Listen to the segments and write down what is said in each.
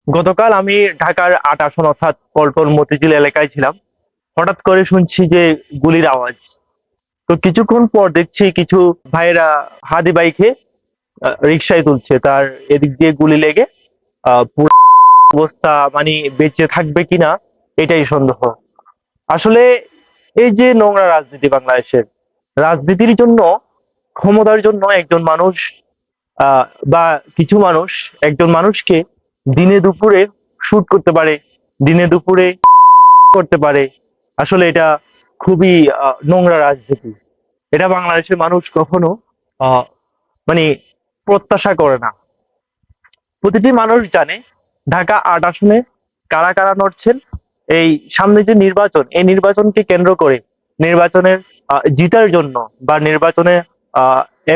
গতকাল আমি ঢাকার ৮ আসন অর্থাৎ পল্টন মতিঝিল এলাকায় ছিলাম। হঠাৎ করে শুনছি যে গুলির আওয়াজ। তো কিছুক্ষণ পর দেখছি কিছু ভাইয়েরা হাদি বাইকে রিকশায় তুলছে। তার এদিক দিয়ে গুলি লেগে পুরো অবস্থা, মানে বেঁচে থাকবে কিনা এটাই সন্দেহ। আসলে এই যে নোংরা রাজনীতি বাংলাদেশের, রাজনীতির জন্য, ক্ষমতার জন্য একজন মানুষ আহ, বা কিছু মানুষ একজন মানুষকে দিনে দুপুরে শুট করতে পারে, দিনে দুপুরে করতে পারে। আসলে এটা খুবই নোংরা রাজনীতি। এটা বাংলাদেশের মানুষ কখনো আহ, মানে প্রত্যাশা করে না। প্রতিটি মানুষ জানে ঢাকা ৮ আসনে কারা কারা লড়ছেন। এই সামনে যে নির্বাচন, এই নির্বাচনকে কেন্দ্র করে নির্বাচনের জিতার জন্য বা নির্বাচনে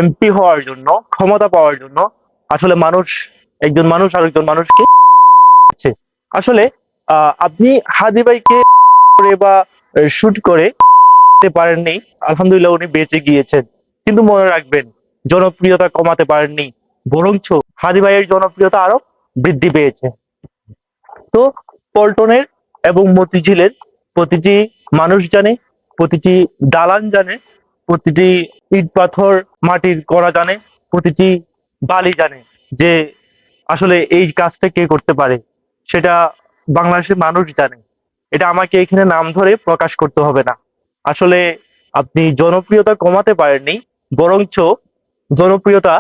এমপি হওয়ার জন্য, ক্ষমতা পাওয়ার জন্য আসলে মানুষ, একজন মানুষ আরেকজন মানুষকে দিচ্ছে। আসলে আপনি হাদি ভাইকে করে বা শুট করে দিতে পারেননি, আলহামদুলিল্লাহ উনি বেঁচে গিয়েছেন। কিন্তু মনে রাখবেন, জনপ্রিয়তা কমাতে পারেননি, বরঞ্চ হাদি ভাইয়ের জনপ্রিয়তা আরো বৃদ্ধি পেয়েছে। তো পল্টনের এবং মতিঝিলের প্রতিটি মানুষ জানে, প্রতিটি দালান জানে, প্রতিটি ইট পাথর মাটির করা জানে, প্রতিটি বালি জানে যে আসলে এই কাজটা কে করতে পারে। সেটা বাংলাদেশের মানুষ জানে। এটা আমাকে এখানে নাম ধরে প্রকাশ করতে হবে না। আসলে আপনি জনপ্রিয়তা কমাতে পারেননি, বরঞ্চ জনপ্রিয়তা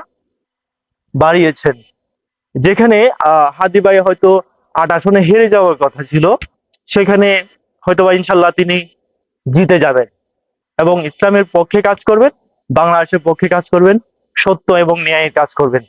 বাড়িয়েছেন। যেখানে হাদি ভাই হয়তো ৮ আসনে হেরে যাওয়ার কথা ছিল, সেখানে হয়তোবা ইনশাল্লাহ তিনি জিতে যাবেন এবং ইসলামের পক্ষে কাজ করবেন, বাংলাদেশের পক্ষে কাজ করবেন, সত্য এবং ন্যায়ের কাজ করবেন।